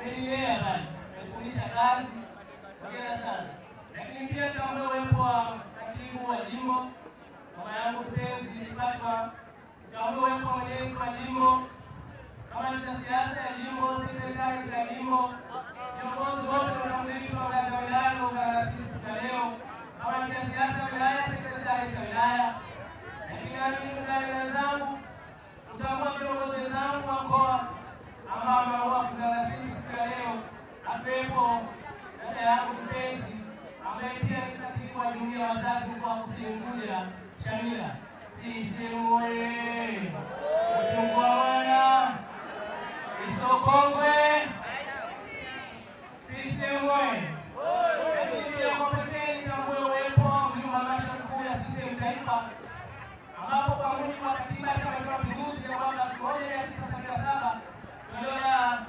amenilea bali, amenifundisha kazi, hongera sana. Lakini pia tutambue uwepo wa katibu wa jimbo, mama yangu mpenzi Fatwa, tutambue uwepo wa mwenyekiti wa jimbo, kamati za siasa ya jimbo, sekretari za jimbo, viongozi wote wanaomilishwa ngazi ya wilaya kuungana sisi siku ya leo, kamati ya siasa ya wilaya, sekretari za wilaya. Lakini nami ndani wenzangu, tutambua viongozi wenzangu wa mkoa ambao wameamua kuungana sisi siku ya leo, akiwepo dada yangu mpenzi ambaye pia ni katibu wa jumuiya ya wazazi mkoa wa Kusini Unguja, Shamila. CCM oyee! Uchungwa mwana Isokongwe. CCM oyee! Lakini pia kwa pekee nitambue uwepo wa mjumbe wa halmashauri kuu ya CCM taifa, ambapo kwa mujibu wa katiba ya Chama cha Mapinduzi ya mwaka 1977 toleo la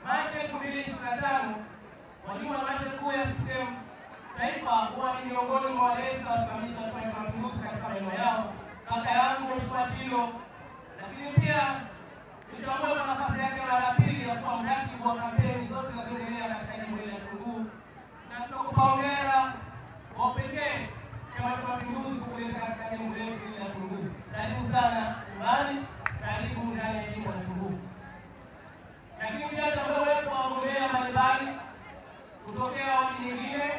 Machi 2025, wajumbe wa halmashauri kuu ya CCM taifa huwa ni miongoni mwa walezi wa wasimamizi wa Chama cha Mapinduzi katika maeneo yao, kaka yangu Mheshimiwa Chilo. Lakini pia nitambue kwa nafasi yake mara ya pili ya kuwa mratibu wa kampeni zote zinazoendelea katika jimbo la Tunguu, na tunakupa hongera kwa pekee Chama cha Mapinduzi kukuleta katika jimbo letu la Tunguu. Karibu sana nyumbani, karibu ndani ya jimbo la Tunguu. Lakini pia tutambue uwepo wa wagombea mbalimbali kutokea wadi nyingine.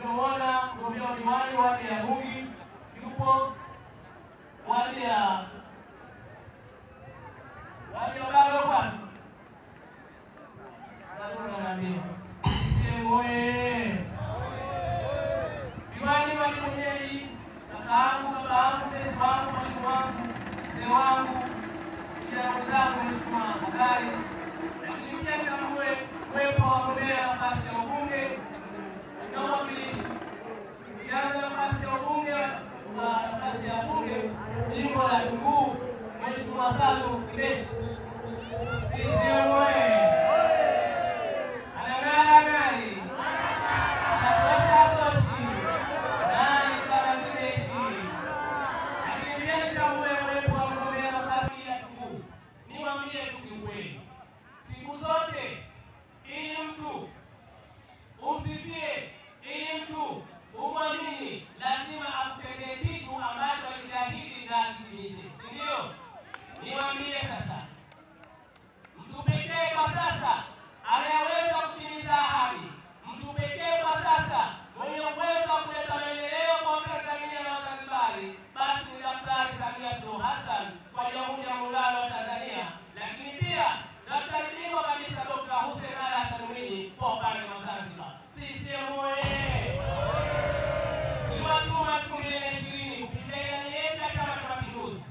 Tumeona mgombea wa diwani wadi ya Bugi yupo, wadi ya bado kwa naambia CCM oyee! Diwani wadi mwenyeji, kakaangu, babaangu, mlezi wangu, mwalimu wangu, mzee wangu, kijana mwenzangu Mheshimiwa Magari. Lakini pia tutambue uwepo wa wagombea nafasi ya ubunge na uwakilishi. Kijana nafasi ya ubunge wa nafasi ya bunge jimbo la Tunguu, Mheshimiwa Salum Kibeshi. CCM oyee! Anang'ara ng'ari, anatosha toshi, nani kama Kibeshi. Lakini pia nitambue uwepo wa mgombea nafasi ya Tunguu. Niwaambie tu kiukweli, siku zote ili mtu umsifie, ili mtu umwamini, lazima akutendee kitu ambacho aliahidi na akitimize, si ndio? Niwaambie sasa, mtu pekee kwa sasa anayeweza kutimiza ahadi, mtu pekee kwa sasa mwenye uwezo wa kuleta maendeleo kwa Tanzania na Wazanzibari, basi ni Daktari Samia Suluhu Hassan kwa Jamhuri ya Muungano wa Tanzania. Lakini pia daktari bingwa kabisa Dr. Hussein Ali Hassan Mwinyi kwa upande wa Zanzibar. CCM oyee! Tuliwatuma 2020 kupitia ilani yetu ya Chama cha Mapinduzi,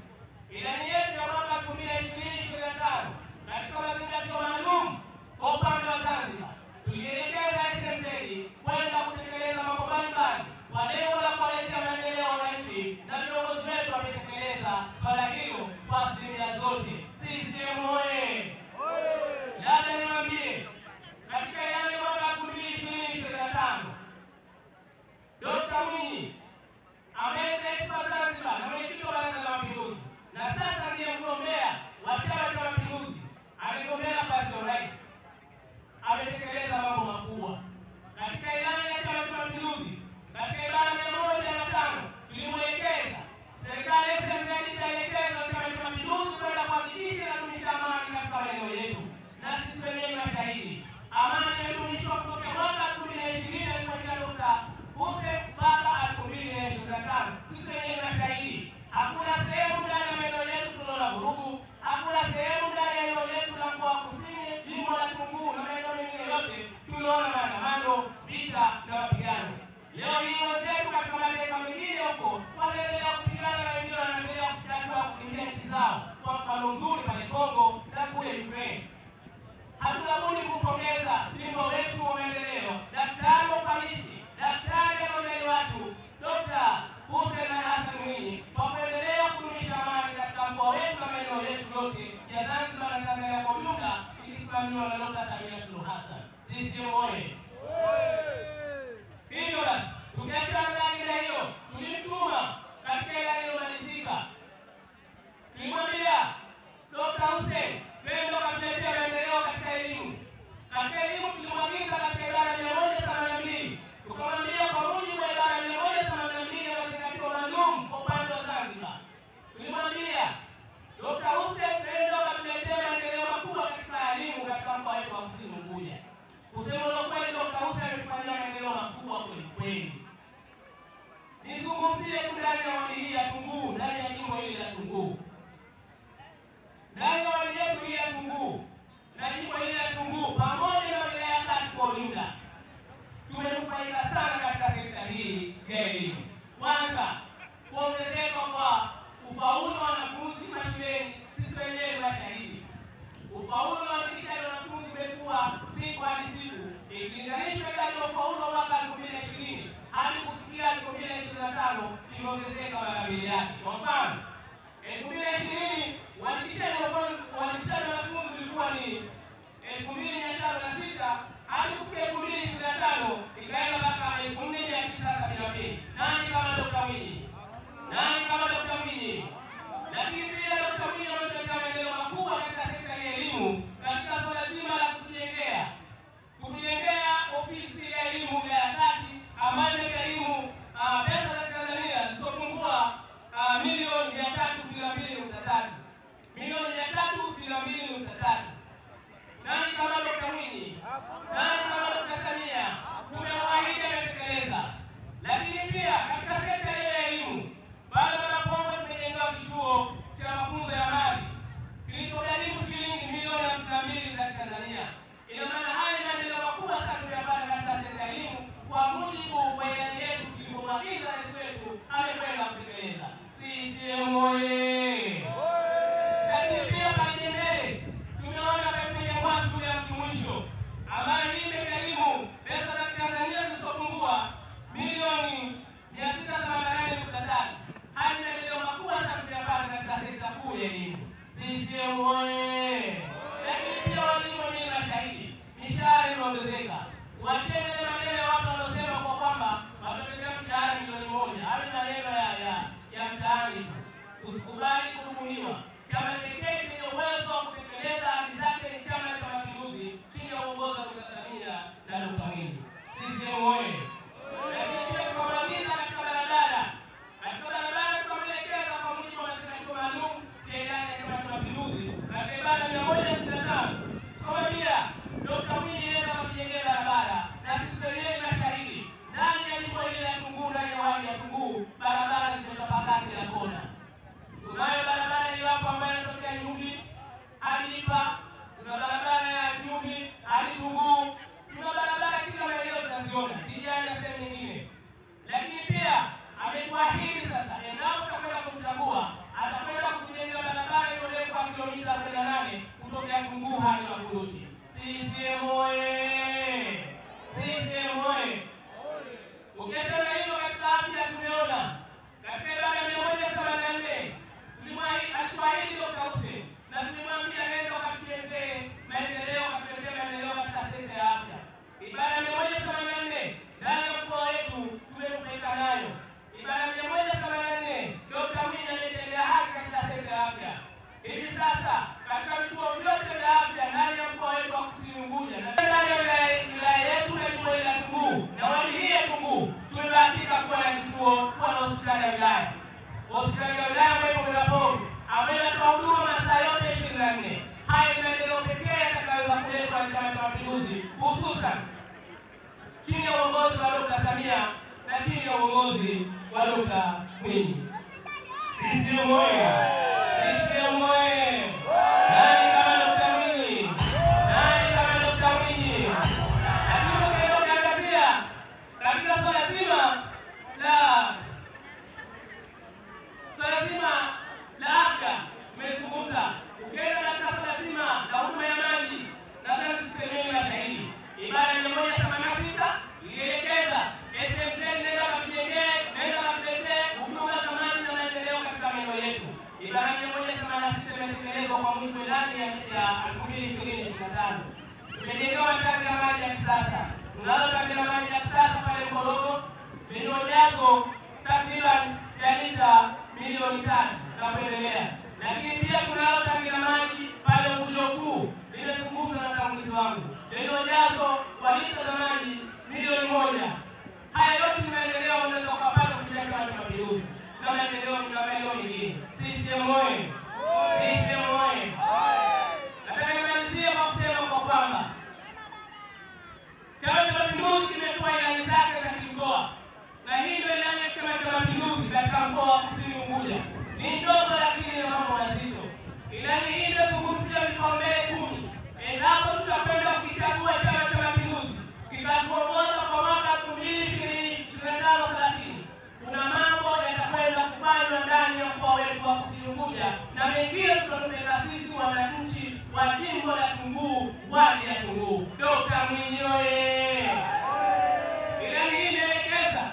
ilani yetu ya mwaka 2020-2025, katika mazingatio maalum kwa upande wa Zanzibar. Tulielekeza SMZ kwenda kutekeleza mambo mbalimbali kwa lengo la kuwaletea maendeleo wananchi, na viongozi wetu wametekeleza swala hilo kwa asilimia zote. CCM oyee! Labda niwaambie, katika ilani ya mwaka 2020-2025, Dr. Mwinyi ambaye ni rais wa Zanzibar na mwenyekiti wa Baraza la Mapinduzi na sasa ndiye mgombea wa Chama cha Mapinduzi, amegombea nafasi ya urais, ametekeleza mambo makubwa katika ilani ya Chama cha Mapinduzi. Katika ibara 105 tulimwelekeza serikali ya SMZ itaelekeza Chama cha Mapinduzi kwenda kuhakikisha na kudumisha amani katika maeneo yetu, na sisi wenyewe ni mashahidi. Amani imedumishwa kutoka mwaka 2020 alipoingia Dr. Hussein mpaka 2025. Sisi wenyewe ni mashahidi. Hakuna sehemu ndani ya maeneo yetu tunaona vurugu, hakuna sehemu ndani ya eneo letu la mkoa wa Kusini, jimbo la Tunguu na maeneo mengine yote tunaona maandamano, vita na mapigano. Leo hii wenzetu katika mataifa mengine huko wanaendelea kupigana na wengine wanaendelea kutatua kukimbia nchi zao, kwa mfano mzuri pale Kongo na kule Ukraine. Hatuna budi kumpongeza bingwa wetu wa maendeleo, daktari wa ufanisi, daktari anayejali watu, Dr. Hussein Ali Hassan Mwinyi, kwa kuendelea kudumisha amani katika mkoa wetu na maeneo yetu yote ya Zanzibar na Tanzania kwa ujumla, ikisimamiwa na Dr. Samia Suluhu Hassan. CCM oyee! Hivyo basi, tukiachana na ajenda hiyo, tulimtuma katika ilani iliyomalizika, tulimwambia Dr. Hussein, twende katuletea maendeleo katika elimu. Katika Nani kama Dr. Samia? Tumewaahidi ametekeleza. Lakini pia katika sekta ya elimu bado Napongo tumejenga kituo cha mafunzo ya amali kilichogharimu shilingi milioni 52 za Tanzania. Ina maana haya ni maendeleo makubwa sana tunayopata katika sekta ya elimu kwa mujibu wa ilani yetu tulipomwagiza rais wetu amekwenda kutekeleza. CCM oyee! Lakini pia pale Jembele tumeona tumejengwa shule ya mjumuisho ambayo hii imegharimu pesa za Tanzania zisizopungua milioni 688.3. Haya ni maendeleo makubwa sana tunayopata katika sekta kuu ya elimu. CCM oyee! Lakini pia walimu wenyewe mashahidi, mishahara imeongezeka. Tuachane na maneno ya watu wanaosema kwa kwamba watapewa mshahara milioni 1. Hayo ni maneno ya mtaani tu. Usikubali kurubuniwa. Chama pekee chenye uwezo wa kutekeleza ahadi zake ni Chama cha Mapinduzi chini ya uongozi wa Dr. Samia na Dr. Mwinyi. CCM oyee! Lakini pia tunamaliza katika barabara. Katika barabara tunaelekeza kwa mujibu wa mazingatio maalum ya ilani ya Chama cha Mapinduzi katika ibara 165. Tukamwambia Dr. Mwinyi nenda kujengea barabara na sisi wenyewe mashahidi. Ndani ya jimbo hili la Tunguu, ndani ya wadi ya Tunguu, barabara zimetapakaa kila kona. Tunayo barabara hiyo hapo ambayo inatokea Nyumbi hadi Ipa. Tuna barabara ya Nyumbi hadi Tunguu. Tuna barabara kila maeneo tunaziona. Vijana na sehemu nyingine. Lakini pia ametuahidi sasa endapo tutakwenda kumchagua atakwenda kujengea barabara hiyo refu ya kilomita 48 kutoka Tunguu hadi Makunduchi. CCM oyee! CCM oyee! Ukiachana hivyo katika afya tumeona katika ibara 174 alituahidi Dr. Hussein na tulimwambia nenda katujengee maendeleo, katuletee maendeleo katika sekta ya afya. Ibara 174 ndani ya mkoa wetu tumenufaika nayo. Ibara 174 Dr. Mwinyi ametendea haki katika sekta ya afya. Hivi sasa katika vituo vyote vya afya ndani ya mkoa wetu wa Kusini Unguja na ndani ya wilaya yetu na jimbo hili la Tunguu na wadi hii ya Tunguu tumebahatika kuwa na kituo, kuwa na hospitali ya wilaya. Hospitali ya wilaya ambayo ipo Napongo ambayo inatoa huduma masaa yote 24. Haya ni maendeleo pekee yatakayoweza kuletwa na Chama cha Mapinduzi, hususan chini ya uongozi wa Dr. Samia na chini ya uongozi wa Dr. Mwinyi. CCM oyee! CCM oyee! Nani kama Dr. Mwinyi? Nani kama Dr. Mwinyi? Lakini ukiangazia katika swala zima la afya tumezungumza. Ukienda katika swala zima la huduma ya maji nadhani sisi wenyewe mashahidi. Ibara 186 ilielekeza SMZ nenda katujengee, nenda katuletee huduma za maji na maendeleo katika maeneo yetu. Ibara 186 imetekelezwa kwa mujibu wa ilani ya 2020-2025. Tumejengewa tangi la maji ya kisasa. Tunalo tangi la maji ya kisasa pale Korogo lenye ujazo takriban ya lita milioni 3 na kuendelea. Lakini pia tunalo tangi la maji pale Unguja Kuu, nimezungumza na mtangulizi wangu, lenye ujazo wa lita za maji milioni 1. Haya yote ni maendeleo unaweza kupata kupitia Chama cha Mapinduzi. Tuna maendeleo mengine. CCM oyee! CCM oyee! Nataka nimalizie kwa kusema kwa kwamba Chama cha Mapinduzi kimetoa ilani zake za kimkoa. Na hii ndio ilani ya Chama cha Mapinduzi katika mkoa wa Kusini Unguja. Ni ndogo lakini ni mambo mazito. Ilani hii inazungumzia vipaumbele 10. Endapo tutapenda kuichagua Chama cha Mapinduzi kikatuongoza kwa mwaka 2025-30, kuna mambo yatakwenda kufanywa ndani ya mkoa wetu wa Kusini Unguja na mengine tutanufaika sisi wananchi wa jimbo la Tunguu, wadi ya Tunguu. Dr. Mwinyi oyee! Ilani hii inaelekeza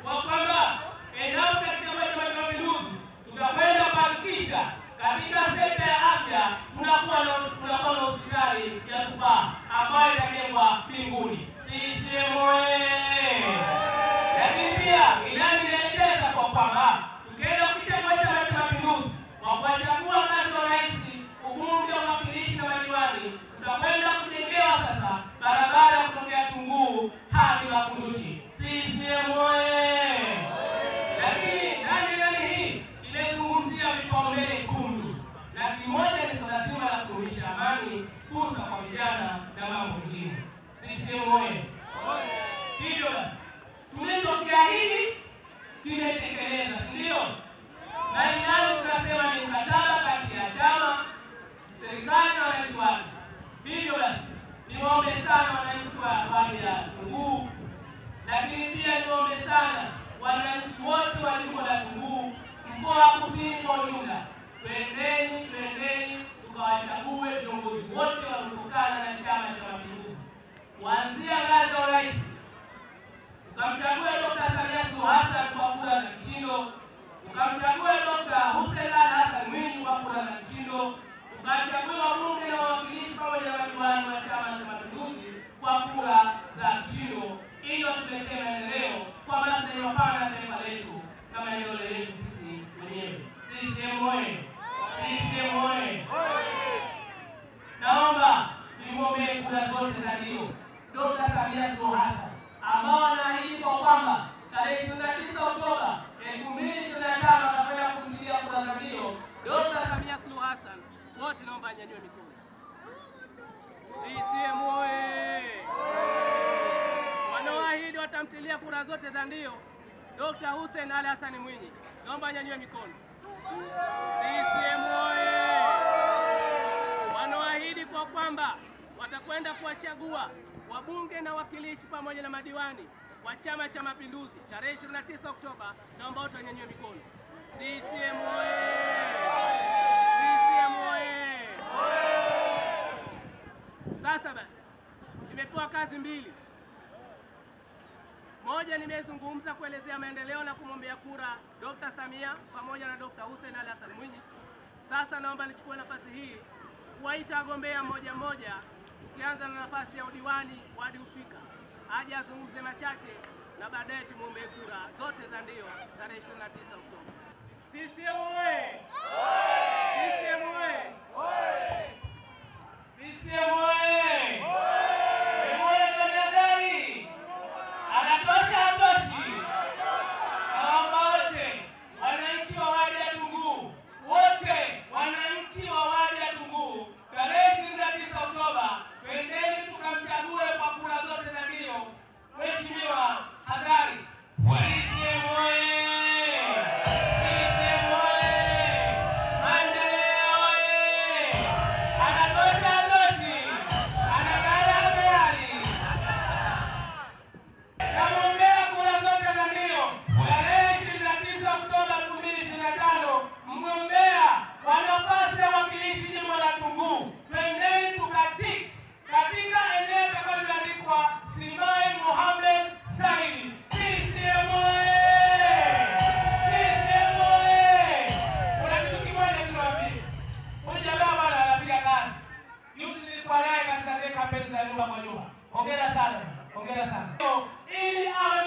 kwa kwamba endapo katika Chama cha Mapinduzi tutakwenda kuhakikisha katika sekta ya afya tunakuwa na hospitali ya kufaa ambayo itajengwa mbinguni. CCM oyee! Lakini pia ilani inaelekeza kwa kwamba tukienda kuchagua Chama cha Mapinduzi kwa kuwachagua ngazi wa rais, ubunge, uwakilishi na madiwani, tutakwenda kujengewa sasa barabara kutoka Tunguu hadi Makunduchi. CCM oyee! Lakini ilani hii imezungumzia vipaumbele 10 na kimoja ni swala zima la kudumisha amani, fursa kwa vijana na mambo mengine. CCM oyee! Hivyo basi tulichokiahidi kimetekeleza, si ndio? Na ilani tunasema ni mkataba kati ya chama, serikali na wananchi wake. Hivyo basi niwaombe sana wananchi wa wadi ya Tunguu, lakini pia niwaombe sana wananchi wote wa jimbo la Tunguu, mkoa wa Kusini kwa ujumla, twendeni tukawachague viongozi wote wanaotokana na Chama cha Mapinduzi, kuanzia ngazi ya urais. Ukamchague Dr. Samia Suluhu Hassan kwa kura za kishindo, ukamchague Dr. Hussein Ali Hassan Mwinyi kwa kura za kishindo, ukamchague wabunge na wawakilishi pamoja na madiwani wa Chama cha Mapinduzi kwa kura za kishindo, ili watuletee maendeleo kwa maslahi mapana ya taifa letu na maendeleo yetu sisi wenyewe. CCM oyee! CCM oyee! Naomba niombe kura zote za ndio Dr. Samia Suluhu Hassan ambao anaahidi kwa kwamba tarehe 29 Oktoba 2025 atakwenda kumtilia kura za ndio Dr. Samia Suluhu Hassan. Wote naomba anyanyue mikono. CCM oyee! Wanaoahidi watamtilia kura zote za ndio Dr. Hussein Ali Hassan Mwinyi, naomba anyanyue mikono. CCM oyee! Wanaoahidi kwa kwamba watakwenda kuwachagua wabunge na wakilishi pamoja na madiwani wa Chama cha Mapinduzi tarehe 29 Oktoba, naomba wote wanyanyue mikono. CCM oyee! CCM oyee! Sasa basi nimepewa kazi mbili. Moja, nimezungumza kuelezea maendeleo na kumwombea kura Dr. Samia pamoja na Dr. Hussein Ali Hassan Mwinyi. Sasa naomba nichukue nafasi hii kuwaita wagombea mmoja mmoja, ukianza na nafasi ya udiwani wadi husika, aje azungumze machache na baadaye tumuombe kura zote za ndio tarehe 29 Oktoba. CCM oyee! CCM oyee! CCM oyee! Anatosha hatoshi? Naomba wote wananchi wa wadi ya Tunguu, wote wananchi wa wadi ya Tunguu tarehe 29 Oktoba, twendeni tukamchague kwa kura zote za ndio Mheshimiwa Hadari. CCM oyee! CCM oyee! Maendeleo oyee! Anatosha hatoshi? Anagara tayari? Namuombea kura zote za ndio tarehe 29 Oktoba 2025, mgombea wa nafasi ya wakilishi jimbo la Tunguu. Twendeni tukatiki katika eneo litakaloandikwa Simai Mohamed Said. CCM oyee! CCM oyee! Kuna kitu kimoja tunawaambia. Huyu jamaa bwana anapiga kazi. Yuko nilikuwa naye katika zile kampeni za nyumba kwa nyumba. Hongera sana. Hongera sana. Ili awe